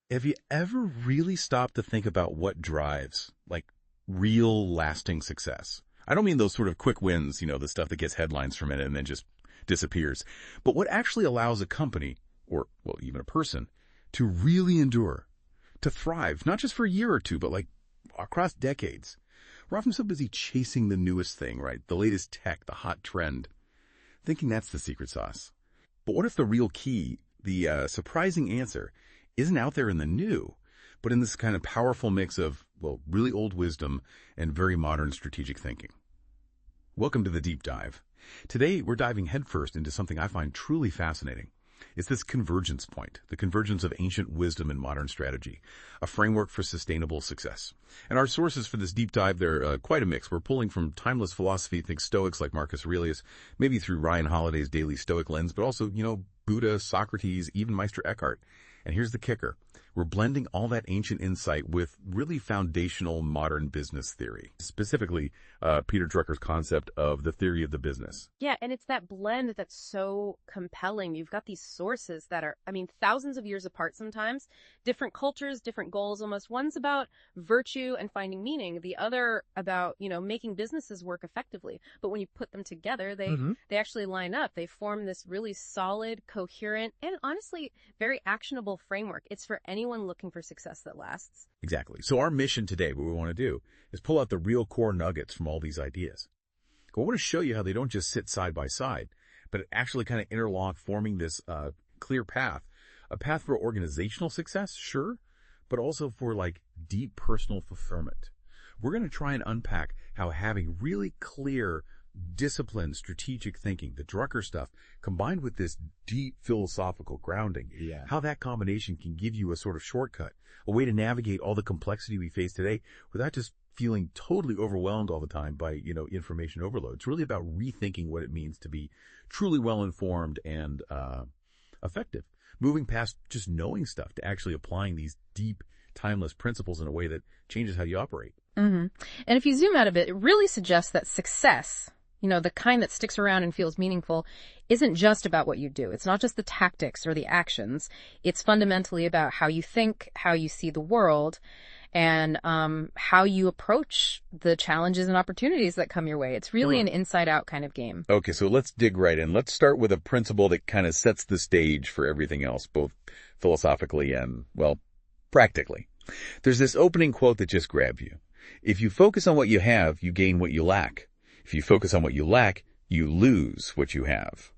Have you ever really stopped to think about what drives, like, real lasting success? I don't mean those sort of quick wins, the stuff that gets headlines for a minute and then just disappears, but what actually allows a company, or, well, even a person, to really endure, to thrive, not just for a year or two, but like across decades. We're often so busy chasing the newest thing, right? The latest tech, the hot trend, thinking that's the secret sauce. But what if the real key, the surprising answer, isn't out there in the new, but in this kind of powerful mix of, well, really old wisdom and very modern strategic thinking? Welcome to the Deep Dive. Today, we're diving headfirst into something I find truly fascinating. It's this convergence point, the convergence of ancient wisdom and modern strategy, a framework for sustainable success. And our sources for this deep dive, they're quite a mix. We're pulling from timeless philosophy, think Stoics like Marcus Aurelius, maybe through Ryan Holiday's daily Stoic lens, but also, Buddha, Socrates, even Meister Eckhart. And here's the kicker. We're blending all that ancient insight with really foundational modern business theory, specifically Peter Drucker's concept of the theory of the business. Yeah, and it's that blend that's so compelling. You've got these sources that are, thousands of years apart sometimes, different cultures, different goals almost. One's about virtue and finding meaning, the other about, making businesses work effectively. But when you put them together, they actually line up. They form this really solid, coherent, and honestly, very actionable framework. It's for anyone looking for success that lasts. Exactly. So our mission today, what we want to do, is pull out the real core nuggets from all these ideas. I want to show you how they don't just sit side by side, but actually kind of interlock, forming this clear path. A path for organizational success, sure, but also for deep personal fulfillment. We're going to try and unpack how having really clear, disciplined, strategic thinking, the Drucker stuff, combined with this deep philosophical grounding, how that combination can give you a sort of shortcut, a way to navigate all the complexity we face today without just feeling totally overwhelmed all the time by, information overload. It's really about rethinking what it means to be truly well-informed and effective, moving past just knowing stuff to actually applying these deep, timeless principles in a way that changes how you operate. And if you zoom out a bit, it really suggests that success, the kind that sticks around and feels meaningful, isn't just about what you do. It's not just the tactics or the actions. It's fundamentally about how you think, how you see the world, and how you approach the challenges and opportunities that come your way. It's really an inside-out kind of game. Okay, so let's dig right in. Let's start with a principle that kind of sets the stage for everything else, both philosophically and, well, practically. There's this opening quote that just grabbed you. If you focus on what you have, you gain what you lack. If you focus on what you lack, you lose what you have.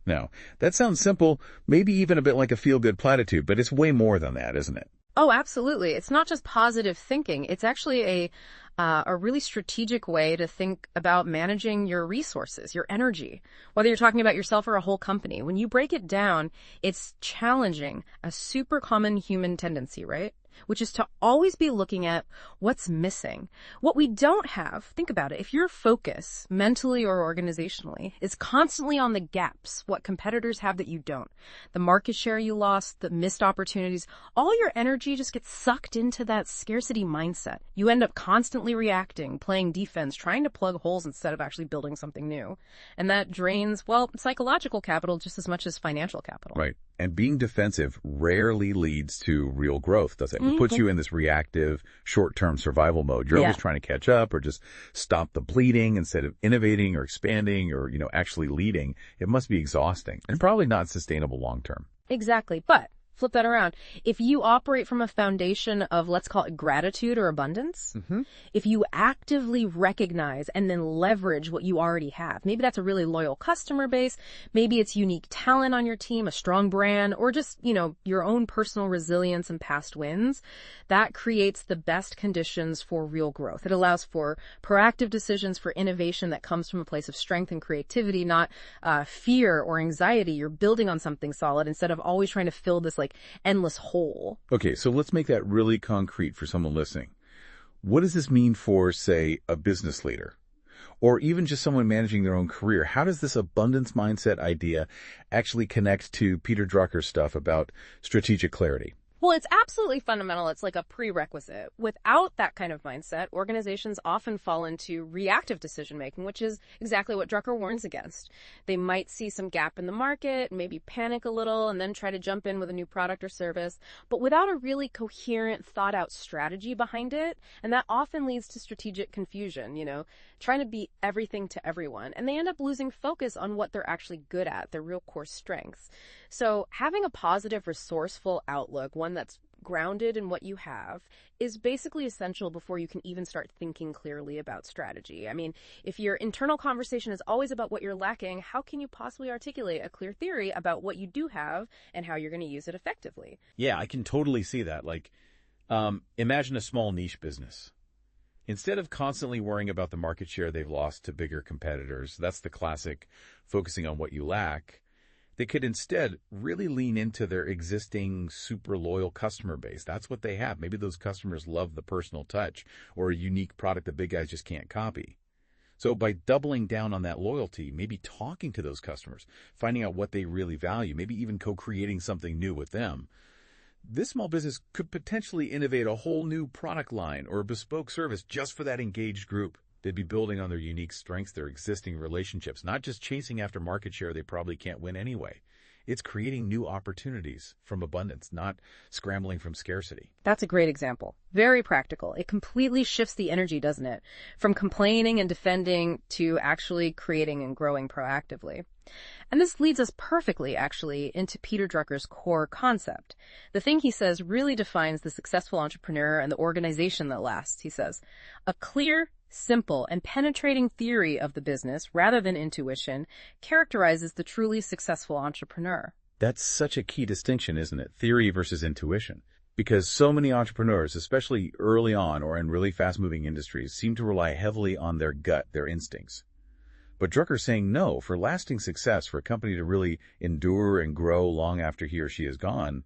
Now, that sounds simple, maybe even a bit like a feel-good platitude, but it's way more than that, isn't it? Oh, absolutely. It's not just positive thinking. It's actually a really strategic way to think about managing your resources, your energy, whether you're talking about yourself or a whole company. When you break it down, it's challenging a super common human tendency, right? Which is to always be looking at what's missing. What we don't have, think about it, if your focus, mentally or organizationally, is constantly on the gaps, what competitors have that you don't, the market share you lost, the missed opportunities, all your energy just gets sucked into that scarcity mindset. You end up constantly reacting, playing defense, trying to plug holes instead of actually building something new. And that drains, well, psychological capital just as much as financial capital. Right. And being defensive rarely leads to real growth, does it? It puts you in this reactive, short-term survival mode. You're always trying to catch up or just stop the bleeding instead of innovating or expanding or, actually leading. It must be exhausting and probably not sustainable long-term. Exactly. But flip that around. If you operate from a foundation of, let's call it gratitude or abundance, if you actively recognize and then leverage what you already have, maybe that's a really loyal customer base, maybe it's unique talent on your team, a strong brand, or just, your own personal resilience and past wins, that creates the best conditions for real growth. It allows for proactive decisions, for innovation that comes from a place of strength and creativity, not fear or anxiety. You're building on something solid instead of always trying to fill this endless hole. Okay, so let's make that really concrete for someone listening. What does this mean for, say, a business leader? Or even just someone managing their own career? How does this abundance mindset idea actually connect to Peter Drucker's stuff about strategic clarity? Well, it's absolutely fundamental. It's like a prerequisite. Without that kind of mindset, organizations often fall into reactive decision making, which is exactly what Drucker warns against. They might see some gap in the market, maybe panic a little, and then try to jump in with a new product or service, but without a really coherent, thought out strategy behind it. And that often leads to strategic confusion, trying to be everything to everyone. And they end up losing focus on what they're actually good at, their real core strengths. So having a positive, resourceful outlook, one that's grounded in what you have, is basically essential before you can even start thinking clearly about strategy. I mean, if your internal conversation is always about what you're lacking, how can you possibly articulate a clear theory about what you do have and how you're going to use it effectively? Yeah, I can totally see that. Imagine a small niche business. Instead of constantly worrying about the market share they've lost to bigger competitors, that's the classic focusing on what you lack. They could instead really lean into their existing super loyal customer base. That's what they have. Maybe those customers love the personal touch or a unique product the big guys just can't copy. So by doubling down on that loyalty, maybe talking to those customers, finding out what they really value, maybe even co-creating something new with them, this small business could potentially innovate a whole new product line or a bespoke service just for that engaged group. They'd be building on their unique strengths, their existing relationships, not just chasing after market share they probably can't win anyway. It's creating new opportunities from abundance, not scrambling from scarcity. That's a great example. Very practical. It completely shifts the energy, doesn't it? From complaining and defending to actually creating and growing proactively. And this leads us perfectly, actually, into Peter Drucker's core concept. The thing he says really defines the successful entrepreneur and the organization that lasts. He says, a clear, simple, and penetrating theory of the business, rather than intuition, characterizes the truly successful entrepreneur. That's such a key distinction, isn't it? Theory versus intuition. Because so many entrepreneurs, especially early on or in really fast-moving industries, seem to rely heavily on their gut, their instincts. But Drucker's saying no, for lasting success, for a company to really endure and grow long after he or she is gone,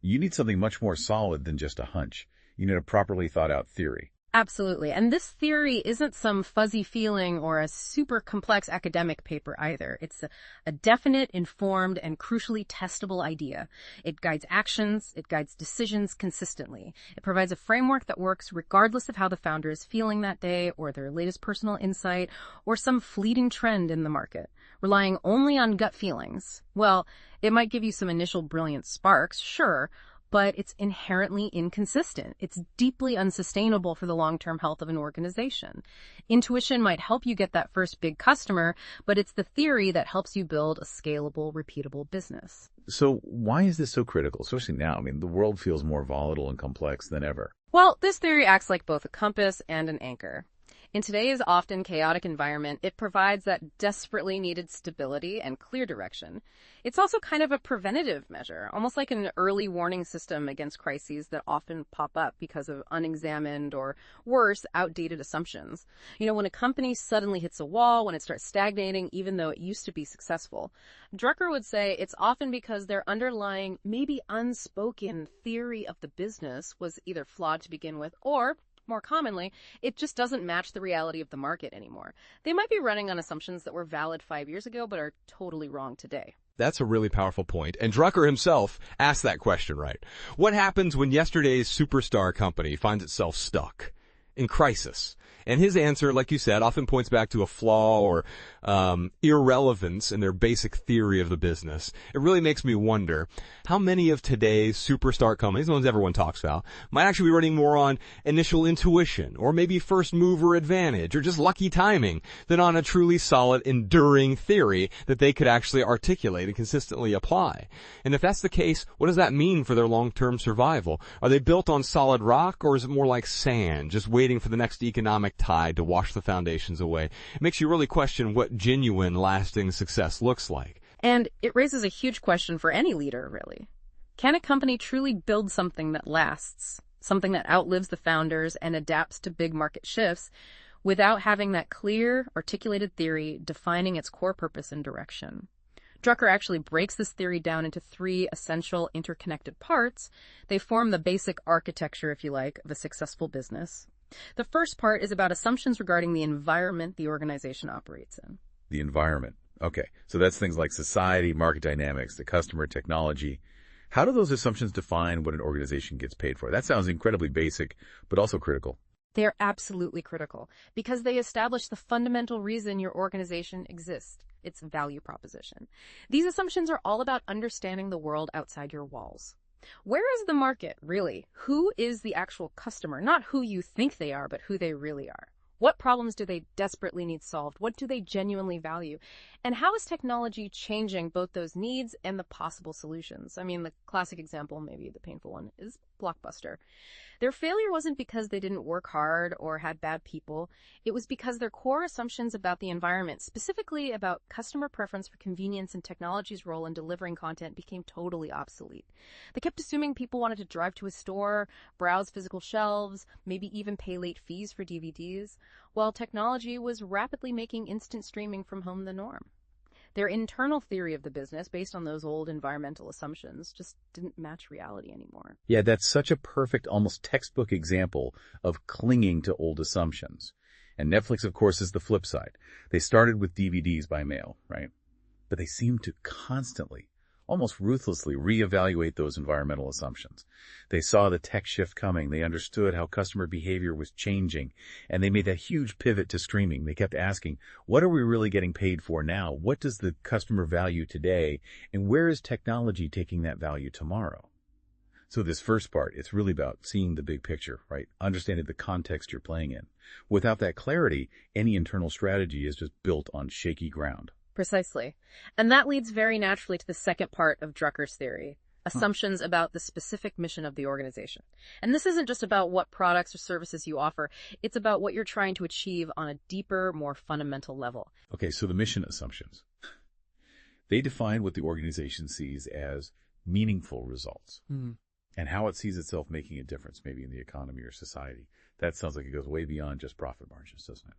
you need something much more solid than just a hunch. You need a properly thought out theory. Absolutely. And this theory isn't some fuzzy feeling or a super complex academic paper either. It's a definite, informed, and crucially testable idea. It guides actions, it guides decisions consistently. It provides a framework that works regardless of how the founder is feeling that day or their latest personal insight or some fleeting trend in the market. Relying only on gut feelings, well, it might give you some initial brilliant sparks, sure, but it's inherently inconsistent. It's deeply unsustainable for the long-term health of an organization. Intuition might help you get that first big customer, but it's the theory that helps you build a scalable, repeatable business. So why is this so critical, especially now? I mean, the world feels more volatile and complex than ever. Well, this theory acts like both a compass and an anchor. In today's often chaotic environment, it provides that desperately needed stability and clear direction. It's also kind of a preventative measure, almost like an early warning system against crises that often pop up because of unexamined or, worse, outdated assumptions. When a company suddenly hits a wall, when it starts stagnating, even though it used to be successful, Drucker would say it's often because their underlying, maybe unspoken theory of the business was either flawed to begin with or, more commonly, it just doesn't match the reality of the market anymore. They might be running on assumptions that were valid 5 years ago, but are totally wrong today. That's a really powerful point. And Drucker himself asked that question, right? What happens when yesterday's superstar company finds itself stuck in crisis? And his answer, like you said, often points back to a flaw or irrelevance in their basic theory of the business. It really makes me wonder how many of today's superstar companies, the ones everyone talks about, might actually be running more on initial intuition or maybe first mover advantage or just lucky timing than on a truly solid, enduring theory that they could actually articulate and consistently apply. And if that's the case, what does that mean for their long-term survival? Are they built on solid rock, or is it more like sand, just waiting for the next economic tide to wash the foundations away? It makes you really question what genuine, lasting success looks like. And it raises a huge question for any leader, really. Can a company truly build something that lasts, something that outlives the founders and adapts to big market shifts, without having that clear, articulated theory defining its core purpose and direction? Drucker actually breaks this theory down into 3 essential interconnected parts. They form the basic architecture, if you like, of a successful business. The first part is about assumptions regarding the environment the organization operates in. The environment. Okay, so that's things like society, market dynamics, the customer, technology. How do those assumptions define what an organization gets paid for? That sounds incredibly basic, but also critical. They are absolutely critical because they establish the fundamental reason your organization exists, its value proposition. These assumptions are all about understanding the world outside your walls. Where is the market, really? Who is the actual customer? Not who you think they are, but who they really are. What problems do they desperately need solved? What do they genuinely value? And how is technology changing both those needs and the possible solutions? I mean, the classic example, maybe the painful one, is Blockbuster. Their failure wasn't because they didn't work hard or had bad people. It was because their core assumptions about the environment, specifically about customer preference for convenience and technology's role in delivering content, became totally obsolete. They kept assuming people wanted to drive to a store, browse physical shelves, maybe even pay late fees for DVDs, while technology was rapidly making instant streaming from home the norm. Their internal theory of the business, based on those old environmental assumptions, just didn't match reality anymore. Yeah, that's such a perfect, almost textbook example of clinging to old assumptions. And Netflix, of course, is the flip side. They started with DVDs by mail, right? But they seem to constantly, almost ruthlessly, reevaluate those environmental assumptions. They saw the tech shift coming. They understood how customer behavior was changing, and they made that huge pivot to streaming. They kept asking, what are we really getting paid for now? What does the customer value today? And where is technology taking that value tomorrow? So this first part, it's really about seeing the big picture, right? Understanding the context you're playing in. Without that clarity, any internal strategy is just built on shaky ground. Precisely. And that leads very naturally to the second part of Drucker's theory, assumptions about the specific mission of the organization. And this isn't just about what products or services you offer. It's about what you're trying to achieve on a deeper, more fundamental level. Okay, so the mission assumptions. They define what the organization sees as meaningful results and how it sees itself making a difference, maybe in the economy or society. That sounds like it goes way beyond just profit margins, doesn't it?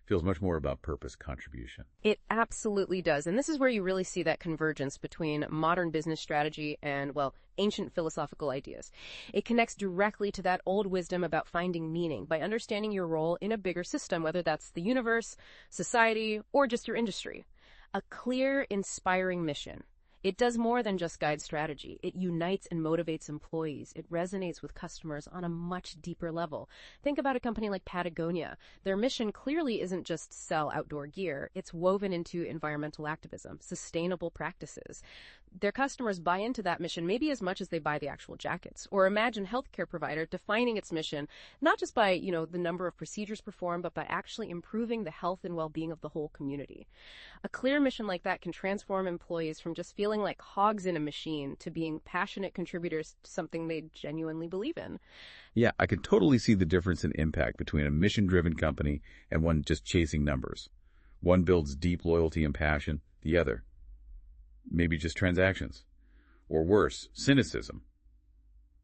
Feels much more about purpose, contribution. It absolutely does. And this is where you really see that convergence between modern business strategy and, well, ancient philosophical ideas. It connects directly to that old wisdom about finding meaning by understanding your role in a bigger system, whether that's the universe, society, or just your industry. A clear, inspiring mission. It does more than just guide strategy. It unites and motivates employees. It resonates with customers on a much deeper level. Think about a company like Patagonia. Their mission clearly isn't just sell outdoor gear. It's woven into environmental activism, sustainable practices. Their customers buy into that mission maybe as much as they buy the actual jackets. Or imagine a healthcare provider defining its mission not just by, the number of procedures performed, but by actually improving the health and well-being of the whole community. A clear mission like that can transform employees from just feeling like hogs in a machine to being passionate contributors to something they genuinely believe in. Yeah, I can totally see the difference in impact between a mission-driven company and one just chasing numbers. One builds deep loyalty and passion, the other, maybe just transactions. Or worse, cynicism.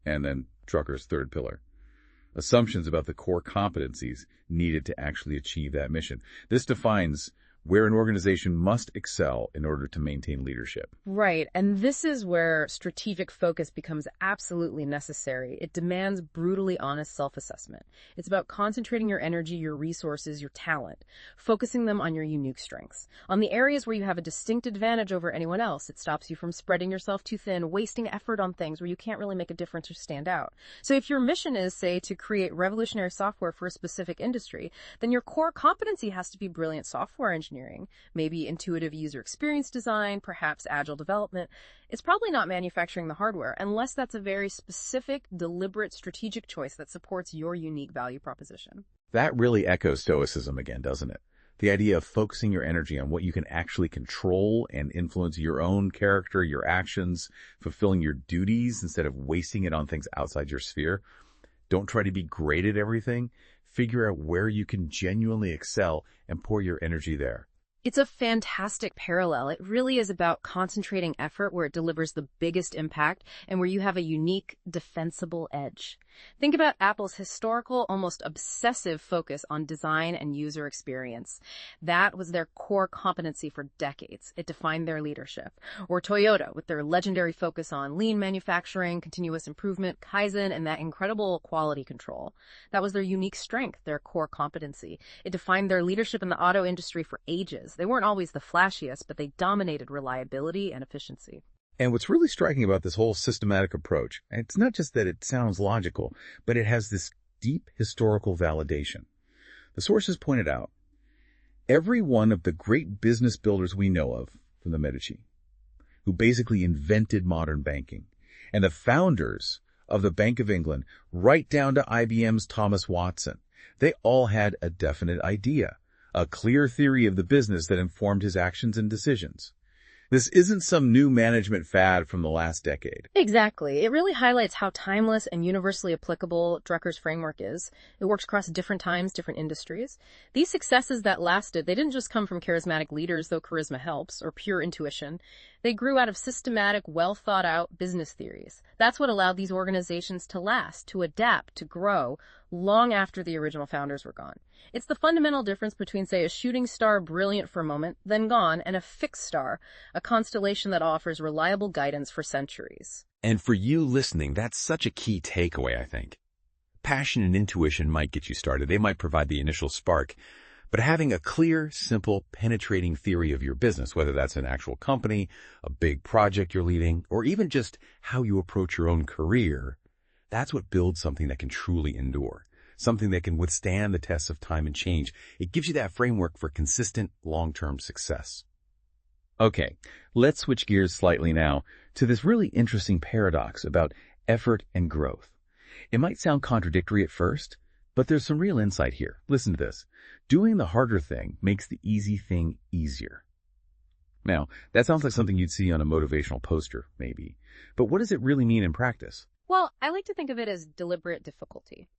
And then Drucker's third pillar. Assumptions about the core competencies needed to actually achieve that mission. This defines where an organization must excel in order to maintain leadership. Right, and this is where strategic focus becomes absolutely necessary. It demands brutally honest self-assessment. It's about concentrating your energy, your resources, your talent, focusing them on your unique strengths, on the areas where you have a distinct advantage over anyone else. It stops you from spreading yourself too thin, wasting effort on things where you can't really make a difference or stand out. So if your mission is, say, to create revolutionary software for a specific industry, then your core competency has to be brilliant software engineering, maybe intuitive user experience design, perhaps agile development. It's probably not manufacturing the hardware, unless that's a very specific, deliberate, strategic choice that supports your unique value proposition. That really echoes Stoicism again, doesn't it? The idea of focusing your energy on what you can actually control and influence your own character, your actions, fulfilling your duties instead of wasting it on things outside your sphere. Don't try to be great at everything. Figure out where you can genuinely excel and pour your energy there. It's a fantastic parallel. It really is about concentrating effort where it delivers the biggest impact and where you have a unique, defensible edge. Think about Apple's historical, almost obsessive focus on design and user experience. That was their core competency for decades. It defined their leadership. Or Toyota, with their legendary focus on lean manufacturing, continuous improvement, Kaizen, and that incredible quality control. That was their unique strength, their core competency. It defined their leadership in the auto industry for ages. They weren't always the flashiest, but they dominated reliability and efficiency. And what's really striking about this whole systematic approach, it's not just that it sounds logical, but it has this deep historical validation. The sources pointed out, every one of the great business builders we know of, from the Medici, who basically invented modern banking, and the founders of the Bank of England, right down to IBM's Thomas Watson, they all had a definite idea, a clear theory of the business that informed his actions and decisions. This isn't some new management fad from the last decade. Exactly. It really highlights how timeless and universally applicable Drucker's framework is. It works across different times, different industries. These successes that lasted, they didn't just come from charismatic leaders, though charisma helps, or pure intuition. They grew out of systematic, well-thought-out business theories. That's what allowed these organizations to last, to adapt, to grow, long after the original founders were gone. It's the fundamental difference between, say, a shooting star brilliant for a moment, then gone, and a fixed star, a constellation that offers reliable guidance for centuries. And for you listening, that's such a key takeaway, I think. Passion and intuition might get you started. They might provide the initial spark. But having a clear, simple, penetrating theory of your business, whether that's an actual company, a big project you're leading, or even just how you approach your own career, that's what builds something that can truly endure, something that can withstand the tests of time and change. It gives you that framework for consistent, long-term success. Okay, let's switch gears slightly now to this really interesting paradox about effort and growth. It might sound contradictory at first, but there's some real insight here. Listen to this. Doing the harder thing makes the easy thing easier. Now, that sounds like something you'd see on a motivational poster, maybe. But what does it really mean in practice? Well, I like to think of it as deliberate difficulty.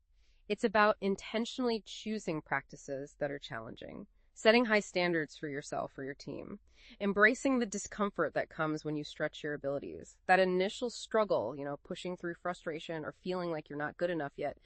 It's about intentionally choosing practices that are challenging, setting high standards for yourself or your team, embracing the discomfort that comes when you stretch your abilities, that initial struggle, pushing through frustration or feeling like you're not good enough yet,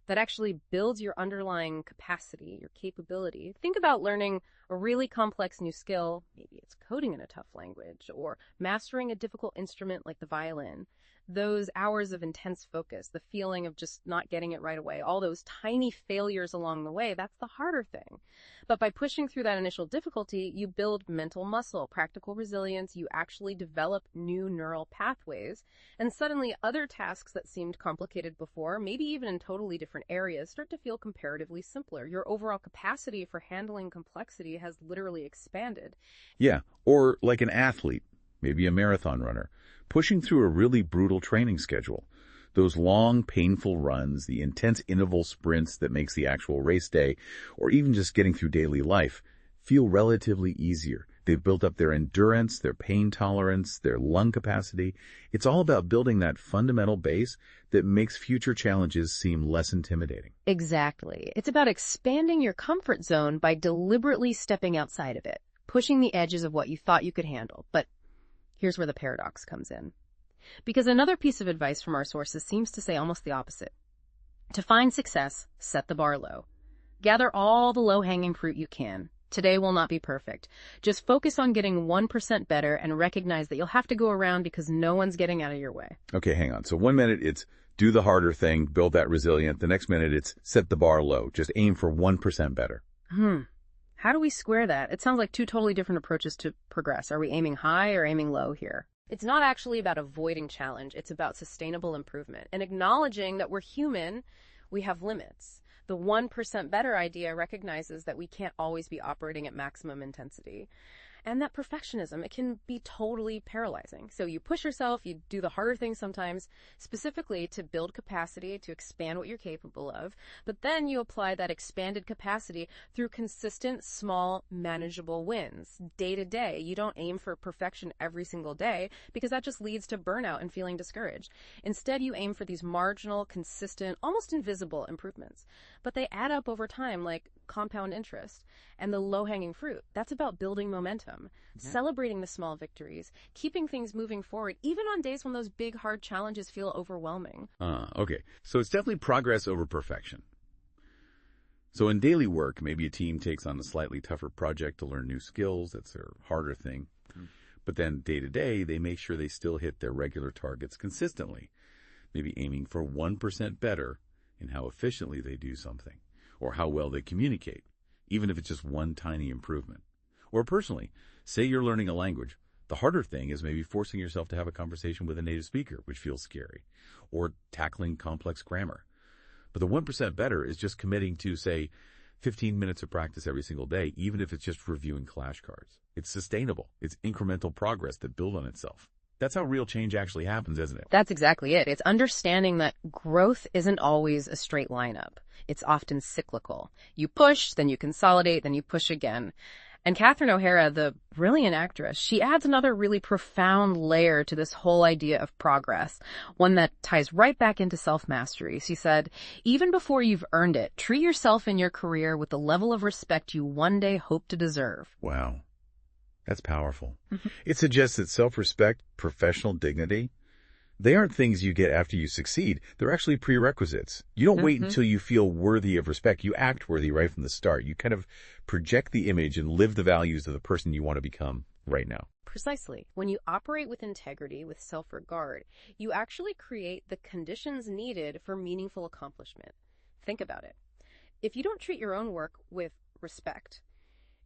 that actually builds your underlying capacity, your capability. Think about learning a really complex new skill, maybe it's coding in a tough language, or mastering a difficult instrument like the violin. Those hours of intense focus, the feeling of just not getting it right away, all those tiny failures along the way, that's the harder thing. But by pushing through that initial difficulty, you build mental muscle, practical resilience, you actually develop new neural pathways, and suddenly other tasks that seemed complicated before, maybe even in totally different areas, start to feel comparatively simpler. Your overall capacity for handling complexity has literally expanded. Yeah, or like an athlete, maybe a marathon runner, pushing through a really brutal training schedule. Those long, painful runs, the intense interval sprints that makes the actual race day, or even just getting through daily life, feel relatively easier. They've built up their endurance, their pain tolerance, their lung capacity. It's all about building that fundamental base that makes future challenges seem less intimidating. Exactly. It's about expanding your comfort zone by deliberately stepping outside of it, pushing the edges of what you thought you could handle. But here's where the paradox comes in. Because another piece of advice from our sources seems to say almost the opposite. To find success, set the bar low. Gather all the low-hanging fruit you can. Today will not be perfect. Just focus on getting 1% better and recognize that you'll have to go around because no one's getting out of your way. Okay, hang on. So 1 minute it's do the harder thing, build that resilient. The next minute it's set the bar low. Just aim for 1% better. How do we square that? It sounds like two totally different approaches to progress. Are we aiming high or aiming low here? It's not actually about avoiding challenge. It's about sustainable improvement and acknowledging that we're human, we have limits. The 1% better idea recognizes that we can't always be operating at maximum intensity. And that perfectionism, it can be totally paralyzing. So you push yourself, you do the harder things sometimes, specifically to build capacity, to expand what you're capable of. But then you apply that expanded capacity through consistent, small, manageable wins, day to day. You don't aim for perfection every single day because that just leads to burnout and feeling discouraged. Instead, you aim for these marginal, consistent, almost invisible improvements. But they add up over time like compound interest. And the low-hanging fruit, that's about building momentum, celebrating the small victories, keeping things moving forward, even on days when those big, hard challenges feel overwhelming. Okay. So it's definitely progress over perfection. So in daily work, maybe a team takes on a slightly tougher project to learn new skills. That's their harder thing. But then day to day, they make sure they still hit their regular targets consistently, maybe aiming for 1% better in how efficiently they do something or how well they communicate, even if it's just one tiny improvement. Or personally, say you're learning a language, The harder thing is maybe forcing yourself to have a conversation with a native speaker, which feels scary, or tackling complex grammar. But the 1% better is just committing to, say, 15 minutes of practice every single day, even if it's just reviewing flashcards. It's sustainable. It's incremental progress that builds on itself. That's how real change actually happens, isn't it? That's exactly it. It's understanding that growth isn't always a straight line up. It's often cyclical. You push, then you consolidate, then you push again. And Catherine O'Hara, the brilliant actress, she adds another really profound layer to this whole idea of progress, one that ties right back into self-mastery. She said, even before you've earned it, treat yourself in your career with the level of respect you one day hope to deserve. Wow. That's powerful. It suggests that self-respect, professional dignity, they aren't things you get after you succeed. They're actually prerequisites. You don't wait until you feel worthy of respect. You act worthy right from the start. You kind of project the image and live the values of the person you want to become right now. Precisely. When you operate with integrity, with self-regard, you actually create the conditions needed for meaningful accomplishment. Think about it. If you don't treat your own work with respect,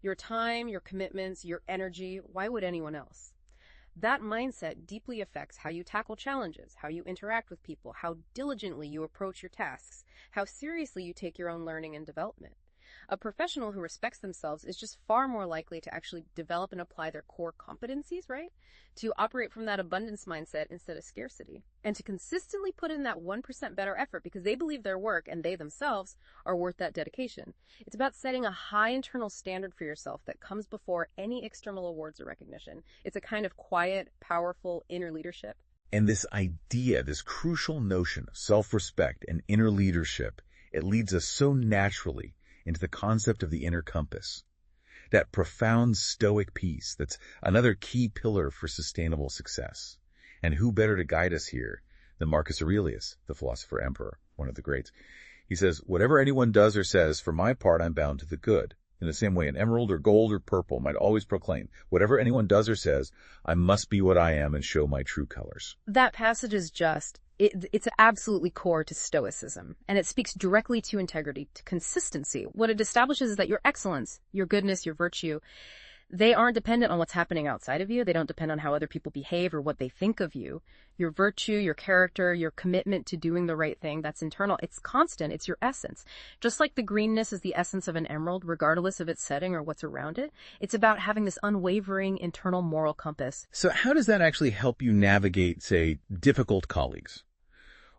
your time, your commitments, your energy, why would anyone else? That mindset deeply affects how you tackle challenges, how you interact with people, how diligently you approach your tasks, how seriously you take your own learning and development. A professional who respects themselves is just far more likely to actually develop and apply their core competencies, right? To operate from that abundance mindset instead of scarcity. And to consistently put in that 1% better effort because they believe their work and they themselves are worth that dedication. It's about setting a high internal standard for yourself that comes before any external awards or recognition. It's a kind of quiet, powerful inner leadership. And this idea, this crucial notion of self-respect and inner leadership, it leads us so naturally into the concept of the inner compass. That profound stoic peace that's another key pillar for sustainable success. And who better to guide us here than Marcus Aurelius, the philosopher emperor, one of the greats. He says, whatever anyone does or says, for my part, I'm bound to the good. In the same way, an emerald or gold or purple might always proclaim, whatever anyone does or says, I must be what I am and show my true colors. That passage is it's absolutely core to Stoicism, and it speaks directly to integrity, to consistency. What it establishes is that your excellence, your goodness, your virtue, they aren't dependent on what's happening outside of you. They don't depend on how other people behave or what they think of you. Your virtue, your character, your commitment to doing the right thing, that's internal. It's constant. It's your essence. Just like the greenness is the essence of an emerald, regardless of its setting or what's around it, it's about having this unwavering internal moral compass. So how does that actually help you navigate, say, difficult colleagues?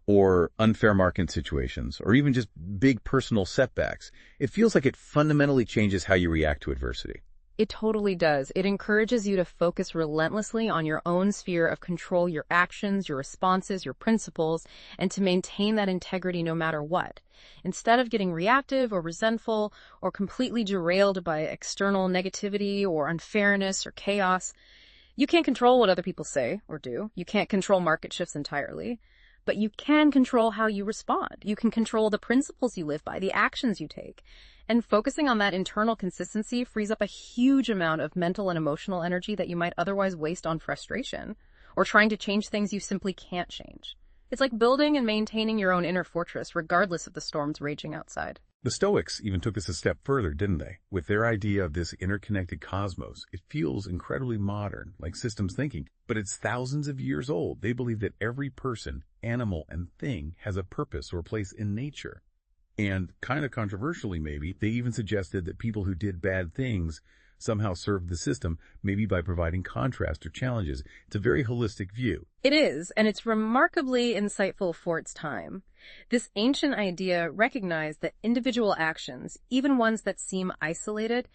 Or unfair market situations, or even just big personal setbacks? It feels like it fundamentally changes how you react to adversity. It totally does. It encourages you to focus relentlessly on your own sphere of control, your actions, your responses, your principles, and to maintain that integrity no matter what. Instead of getting reactive or resentful or completely derailed by external negativity or unfairness or chaos, you can't control what other people say or do. You can't control market shifts entirely. But you can control how you respond. You can control the principles you live by, the actions you take. And focusing on that internal consistency frees up a huge amount of mental and emotional energy that you might otherwise waste on frustration or trying to change things you simply can't change. It's like building and maintaining your own inner fortress, regardless of the storms raging outside. The Stoics even took this a step further, didn't they? With their idea of this interconnected cosmos, it feels incredibly modern, like systems thinking, but it's thousands of years old. They believe that every person, animal, and thing has a purpose or place in nature. And kind of controversially maybe, they even suggested that people who did bad things somehow served the system, maybe by providing contrast or challenges. It's a very holistic view. It is, and it's remarkably insightful for its time. This ancient idea recognized that individual actions, even ones that seem isolated,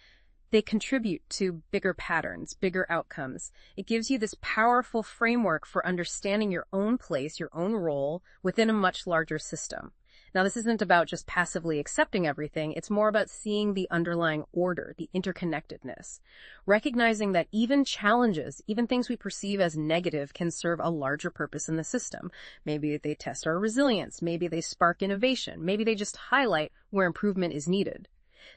they contribute to bigger patterns, bigger outcomes. It gives you this powerful framework for understanding your own place, your own role within a much larger system. Now, this isn't about just passively accepting everything. It's more about seeing the underlying order, the interconnectedness, recognizing that even challenges, even things we perceive as negative, can serve a larger purpose in the system. Maybe they test our resilience. Maybe they spark innovation. Maybe they just highlight where improvement is needed.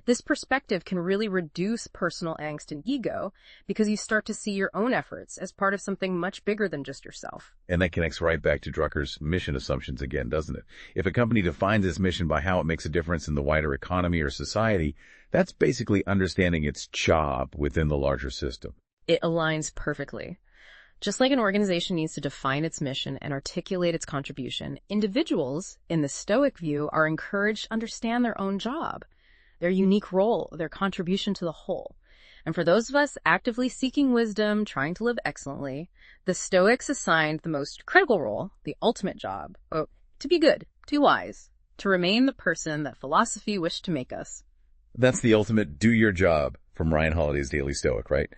This perspective can really reduce personal angst and ego because you start to see your own efforts as part of something much bigger than just yourself. And that connects right back to Drucker's mission assumptions again, doesn't it? If a company defines its mission by how it makes a difference in the wider economy or society, that's basically understanding its job within the larger system. It aligns perfectly. Just like an organization needs to define its mission and articulate its contribution, individuals, in the Stoic view, are encouraged to understand their own job, their unique role, their contribution to the whole. And for those of us actively seeking wisdom, trying to live excellently, the Stoics assigned the most critical role, the ultimate job, to be good, to be wise, to remain the person that philosophy wished to make us. That's the ultimate do your job from Ryan Holiday's Daily Stoic, right?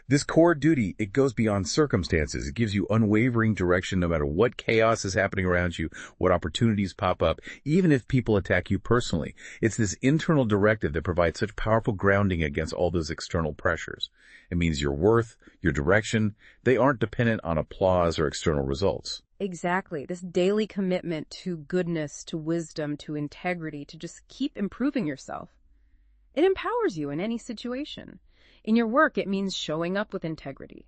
This core duty, it goes beyond circumstances. It gives you unwavering direction no matter what chaos is happening around you, what opportunities pop up, even if people attack you personally. It's this internal directive that provides such powerful grounding against all those external pressures. It means your worth, your direction, they aren't dependent on applause or external results. Exactly. This daily commitment to goodness, to wisdom, to integrity, to just keep improving yourself. It empowers you in any situation. In your work, it means showing up with integrity,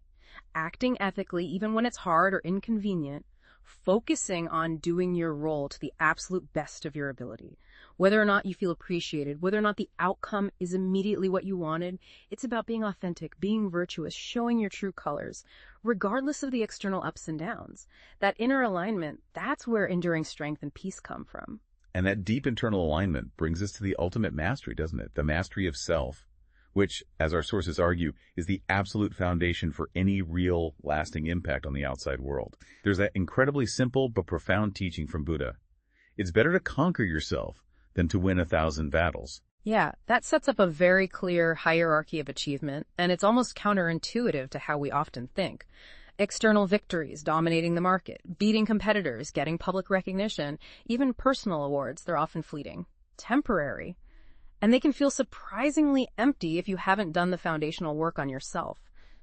acting ethically even when it's hard or inconvenient, focusing on doing your role to the absolute best of your ability. Whether or not you feel appreciated, whether or not the outcome is immediately what you wanted, it's about being authentic, being virtuous, showing your true colors, regardless of the external ups and downs. That inner alignment, that's where enduring strength and peace come from. And that deep internal alignment brings us to the ultimate mastery, doesn't it? The mastery of self, which, as our sources argue, is the absolute foundation for any real, lasting impact on the outside world. There's that incredibly simple but profound teaching from Buddha. It's better to conquer yourself than to win 1,000 battles. Yeah, that sets up a very clear hierarchy of achievement, and it's almost counterintuitive to how we often think. External victories, dominating the market, beating competitors, getting public recognition, even personal awards, they're often fleeting, temporary. And they can feel surprisingly empty if you haven't done the foundational work on yourself.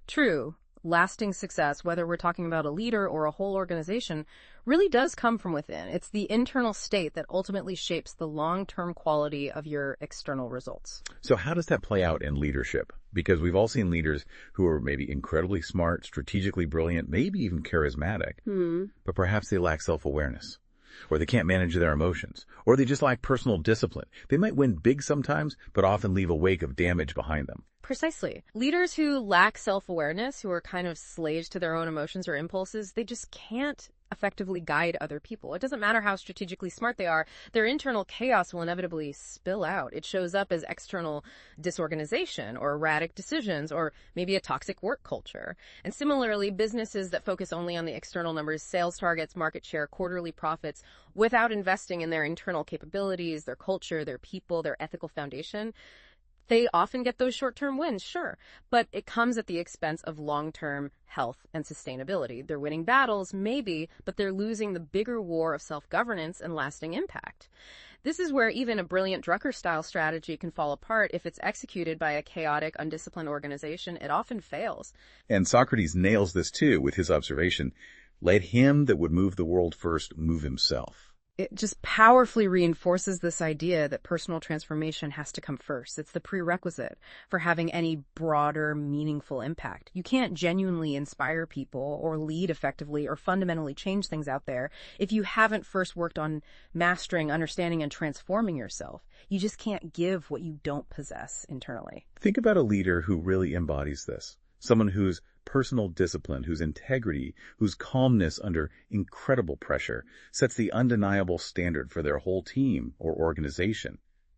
True, lasting success, whether we're talking about a leader or a whole organization, really does come from within. It's the internal state that ultimately shapes the long-term quality of your external results. So how does that play out in leadership? Because we've all seen leaders who are maybe incredibly smart, strategically brilliant, maybe even charismatic, but perhaps they lack self-awareness, or they can't manage their emotions, or they just lack personal discipline. They might win big sometimes, but often leave a wake of damage behind them. Precisely. Leaders who lack self-awareness, who are kind of slaves to their own emotions or impulses, they just can't effectively guide other people. It doesn't matter how strategically smart they are, their internal chaos will inevitably spill out. It shows up as external disorganization or erratic decisions or maybe a toxic work culture. And similarly, businesses that focus only on the external numbers, sales targets, market share, quarterly profits, without investing in their internal capabilities, their culture, their people, their ethical foundation, they often get those short-term wins, sure, but it comes at the expense of long-term health and sustainability. They're winning battles, maybe, but they're losing the bigger war of self-governance and lasting impact. This is where even a brilliant Drucker-style strategy can fall apart if it's executed by a chaotic, undisciplined organization. It often fails. And Socrates nails this too with his observation, "Let him that would move the world first move himself." It just powerfully reinforces this idea that personal transformation has to come first. It's the prerequisite for having any broader, meaningful impact. You can't genuinely inspire people or lead effectively or fundamentally change things out there if you haven't first worked on mastering, understanding, and transforming yourself. You just can't give what you don't possess internally. Think about a leader who really embodies this. Someone whose personal discipline, whose integrity, whose calmness under incredible pressure sets the undeniable standard for their whole team or organization.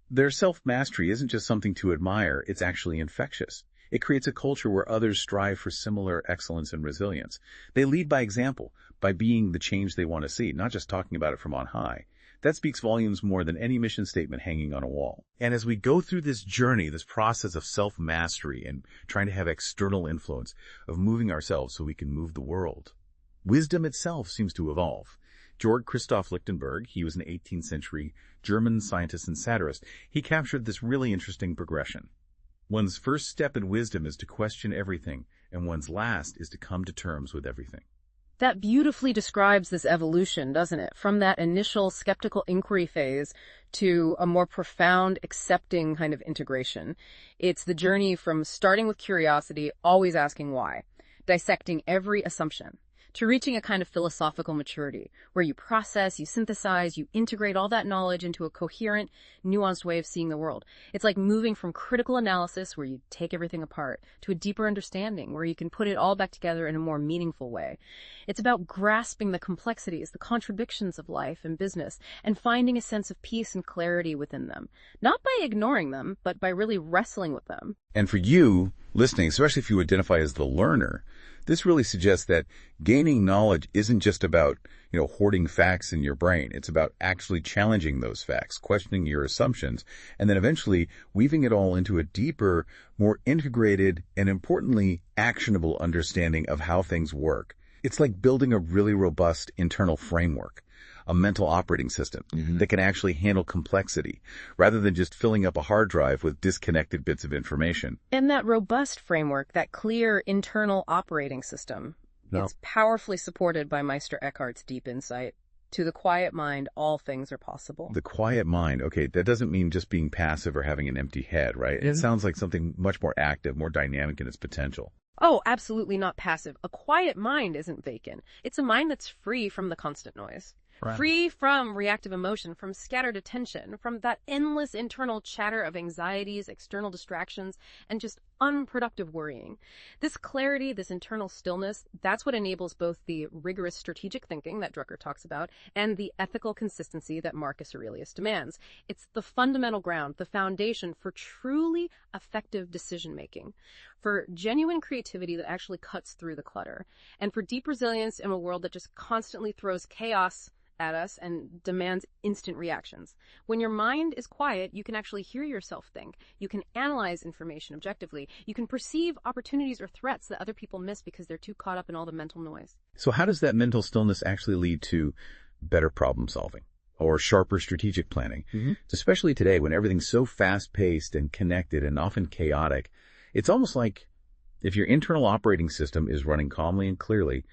Their self-mastery isn't just something to admire, it's actually infectious. It creates a culture where others strive for similar excellence and resilience. They lead by example, by being the change they want to see, not just talking about it from on high. That speaks volumes more than any mission statement hanging on a wall. And as we go through this journey, this process of self-mastery and trying to have external influence, of moving ourselves so we can move the world, wisdom itself seems to evolve. Georg Christoph Lichtenberg, he was an 18th century German scientist and satirist. He captured this really interesting progression. One's first step in wisdom is to question everything, and one's last is to come to terms with everything. That beautifully describes this evolution, doesn't it? From that initial skeptical inquiry phase to a more profound, accepting kind of integration. It's the journey from starting with curiosity, always asking why, dissecting every assumption, to reaching a kind of philosophical maturity where you process, you synthesize, you integrate all that knowledge into a coherent, nuanced way of seeing the world. It's like moving from critical analysis, where you take everything apart, to a deeper understanding where you can put it all back together in a more meaningful way. It's about grasping the complexities, the contradictions of life and business, and finding a sense of peace and clarity within them. Not by ignoring them, but by really wrestling with them. And for you, listening, especially if you identify as the learner, this really suggests that gaining knowledge isn't just about, hoarding facts in your brain. It's about actually challenging those facts, questioning your assumptions, and then eventually weaving it all into a deeper, more integrated, and importantly, actionable understanding of how things work. It's like building a really robust internal framework, a mental operating system that can actually handle complexity, rather than just filling up a hard drive with disconnected bits of information. And that robust framework, that clear internal operating system, it's powerfully supported by Meister Eckhart's deep insight. To the quiet mind, all things are possible. The quiet mind, okay, that doesn't mean just being passive or having an empty head, right? It sounds like something much more active, more dynamic in its potential. Oh, absolutely not passive. A quiet mind isn't vacant. It's a mind that's free from the constant noise. Right. Free from reactive emotion, from scattered attention, from that endless internal chatter of anxieties, external distractions, and just unproductive worrying. This clarity, this internal stillness, that's what enables both the rigorous strategic thinking that Drucker talks about and the ethical consistency that Marcus Aurelius demands. It's the fundamental ground, the foundation for truly effective decision-making, for genuine creativity that actually cuts through the clutter, and for deep resilience in a world that just constantly throws chaos at us and demands instant reactions. When your mind is quiet, you can actually hear yourself think. You can analyze information objectively. You can perceive opportunities or threats that other people miss because they're too caught up in all the mental noise. So how does that mental stillness actually lead to better problem solving or sharper strategic planning? Especially today when everything's so fast-paced and connected and often chaotic. It's almost like if your internal operating system is running calmly and clearly,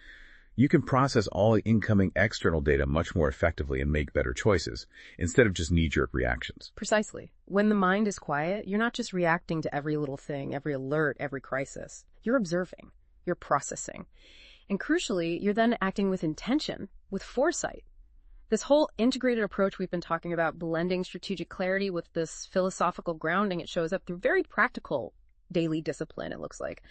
you can process all incoming external data much more effectively and make better choices, instead of just knee-jerk reactions. Precisely. When the mind is quiet, you're not just reacting to every little thing, every alert, every crisis. You're observing. You're processing. And crucially, you're then acting with intention, with foresight. This whole integrated approach we've been talking about, blending strategic clarity with this philosophical grounding, it shows up through very practical daily discipline, it looks like.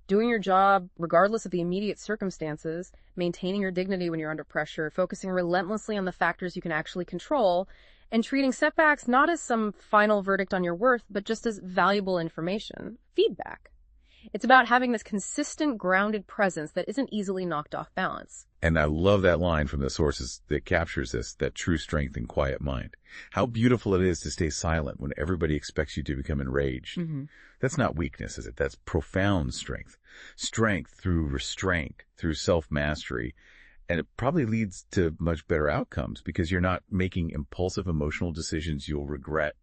Doing your job regardless of the immediate circumstances, maintaining your dignity when you're under pressure, focusing relentlessly on the factors you can actually control, and treating setbacks not as some final verdict on your worth, but just as valuable information, feedback. It's about having this consistent, grounded presence that isn't easily knocked off balance. And I love that line from the sources that captures this, that true strength and quiet mind. How beautiful it is to stay silent when everybody expects you to become enraged. That's not weakness, is it? That's profound strength. Strength through restraint, through self-mastery. And it probably leads to much better outcomes because you're not making impulsive emotional decisions you'll regret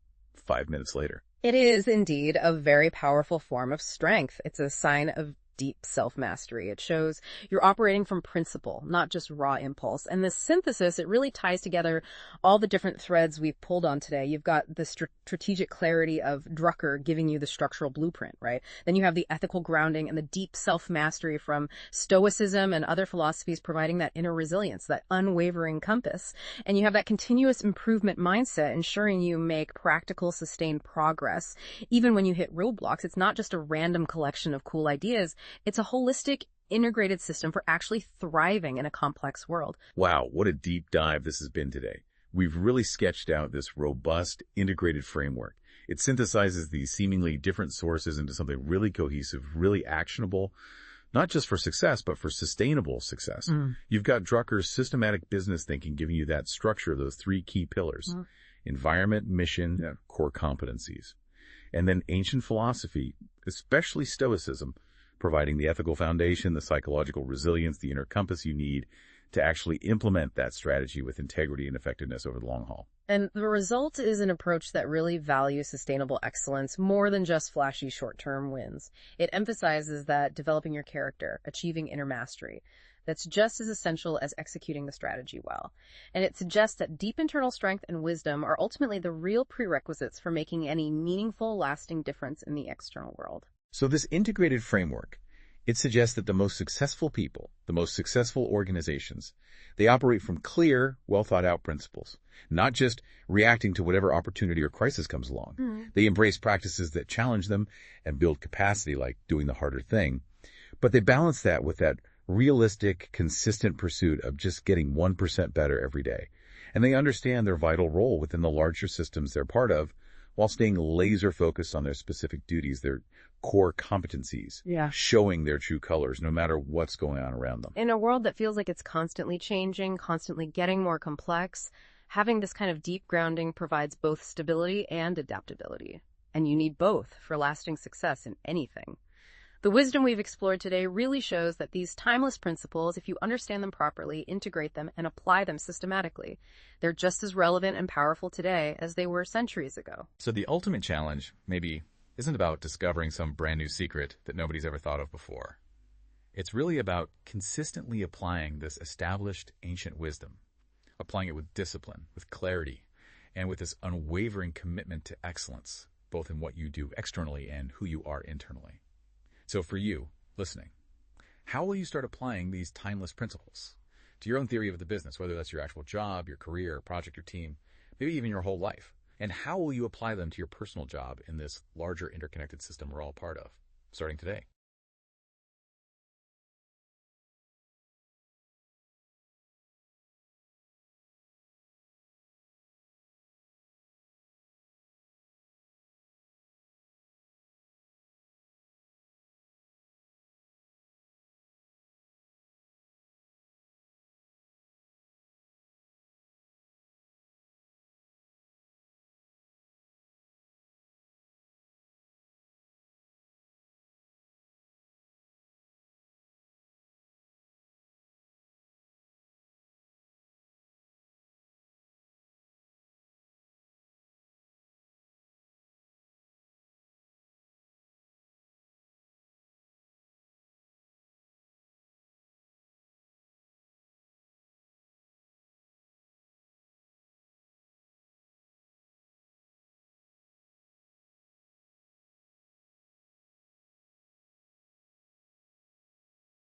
5 minutes later. It is indeed a very powerful form of strength. It's a sign of deep self-mastery. It shows you're operating from principle, not just raw impulse. And this synthesis, it really ties together all the different threads we've pulled on today. You've got the strategic clarity of Drucker giving you the structural blueprint, right? Then you have the ethical grounding and the deep self-mastery from Stoicism and other philosophies providing that inner resilience, that unwavering compass. And you have that continuous improvement mindset, ensuring you make practical, sustained progress. Even when you hit roadblocks, it's not just a random collection of cool ideas. It's a holistic, integrated system for actually thriving in a complex world. Wow, what a deep dive this has been today. We've really sketched out this robust, integrated framework. It synthesizes these seemingly different sources into something really cohesive, really actionable, not just for success, but for sustainable success. You've got Drucker's systematic business thinking giving you that structure of those 3 key pillars: environment, mission, core competencies. And then ancient philosophy, especially Stoicism, providing the ethical foundation, the psychological resilience, the inner compass you need to actually implement that strategy with integrity and effectiveness over the long haul. And the result is an approach that really values sustainable excellence more than just flashy short-term wins. It emphasizes that developing your character, achieving inner mastery, that's just as essential as executing the strategy well. And it suggests that deep internal strength and wisdom are ultimately the real prerequisites for making any meaningful, lasting difference in the external world. So this integrated framework, It suggests that the most successful people, the most successful organizations, they operate from clear, well-thought-out principles, not just reacting to whatever opportunity or crisis comes along. They embrace practices that challenge them and build capacity, like doing the harder thing. But they balance that with that realistic, consistent pursuit of just getting 1% better every day. And they understand their vital role within the larger systems they're part of, while staying laser focused on their specific duties, their core competencies, showing their true colors no matter what's going on around them. In a world that feels like it's constantly changing, constantly getting more complex, having this kind of deep grounding provides both stability and adaptability. And you need both for lasting success in anything. The wisdom we've explored today really shows that these timeless principles, if you understand them properly, integrate them, and apply them systematically, they're just as relevant and powerful today as they were centuries ago. So the ultimate challenge, maybe, isn't about discovering some brand new secret that nobody's ever thought of before. It's really about consistently applying this established ancient wisdom, applying it with discipline, with clarity, and with this unwavering commitment to excellence, both in what you do externally and who you are internally. So for you, listening, how will you start applying these timeless principles to your own theory of the business, whether that's your actual job, your career, project, or team, maybe even your whole life? And how will you apply them to your personal job in this larger interconnected system we're all part of, starting today?